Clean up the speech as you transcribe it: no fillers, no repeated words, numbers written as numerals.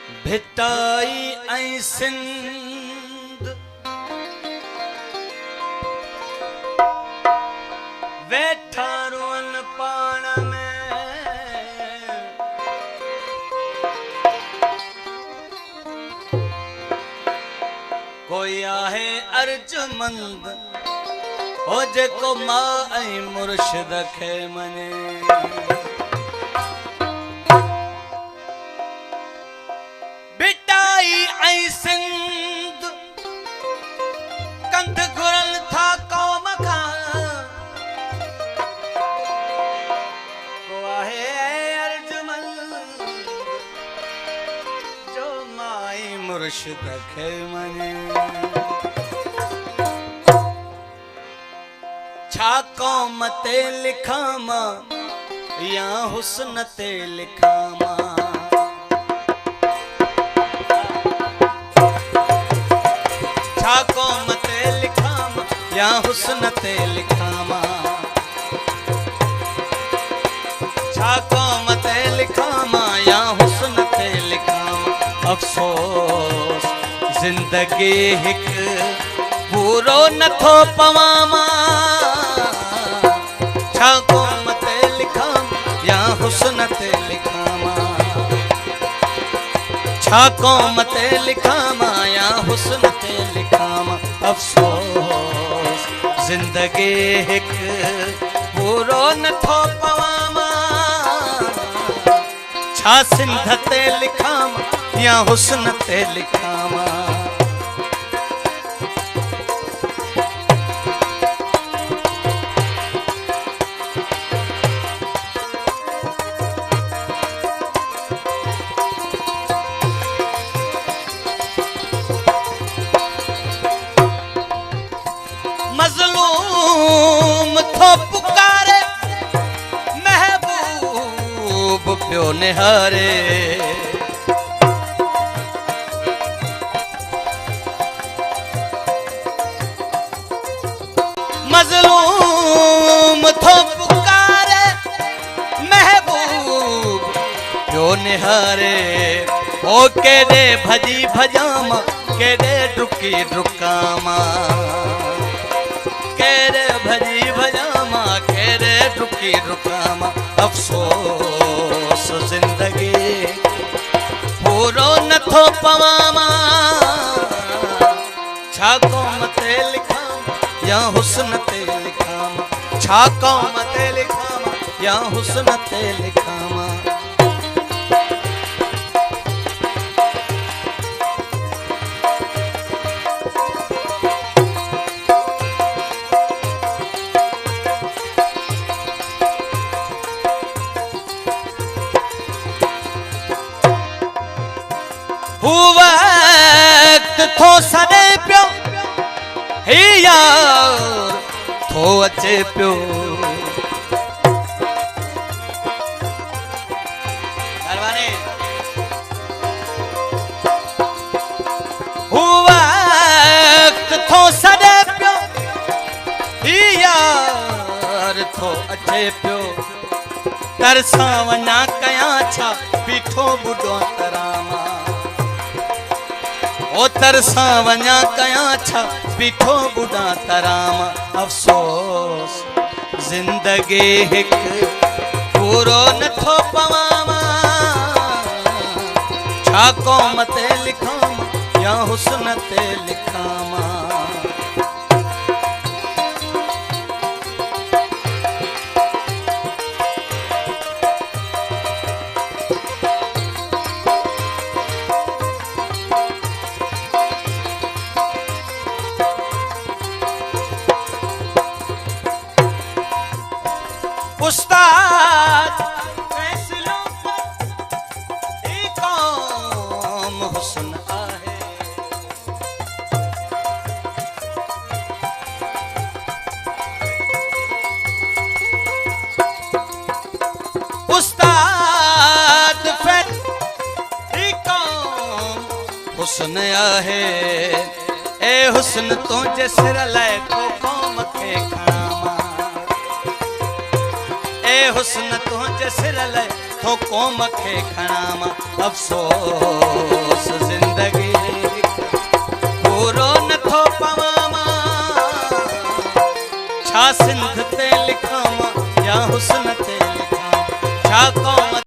भिटाई ऐं सिंध वेठा रोअन पाण में कोई आहे अर्जुमंद हो जेको मां ऐं मुर्शिद खे मने सिंध कंध घुरल था कौम खां को आहे अर्जुमंद जो माई मुर्शिद खे मने छा कौम ते लिखां मां या हुस्न ते लिखां मां कौम ते लिखां या हुस्न ते लिखां छा कौम ते लिखां या हुस्न ते लिखां अफ़सोस ज़िंदगी हिक पूरो नथो पवां छा कौम ते लिखां या हुस्न ते लिखां छा कौम ते लिखां या हुस्न ते लिखां अफ़सोस ज़िंदगी हिक पूरो नथो पवां छा सिंध ते लिखां या हुस्न ते लिखां मज़लूम थो पुकारे महबूब पियो निहारे मज़लूम थो पुकारे महबूब पियो निहारे ओ केॾे भॼी भॼां केॾे डुकी डुकां केरे भजी भजामा केरे रुकी रुकामा अफ़सोस ज़िंदगी पूरो नथो पवां छा कौम ते लिखां या हुस्न ते लिखां छा कौम ते लिखां या हुस्न ते लिखां वक्त थो सॾे पियो ही यार थो अचे पियो वक्त थो सॾे पियो ही यार थो अचे पियो तरसां वञा कयां छा बीठो ॿुढो तरां ओ तरसां वञा कयां छा बीठो ॿुढा तरां अफ़सोस ज़िंदगी हिक पूरो नथो पवां छा कौम ते लिखां या हुस्न ते लिखां उस्ताद फैसलों की कौम हुस्न आहे उस्ताद फैसलों की कौम हुस्न आहे ए हुस्न तुंहिंजे सिर लाइ को कौम खे खणां हुस्न तुंहिंजे सिर लाइ थो कौम खे खणां अफ़सोस छा सिंध ते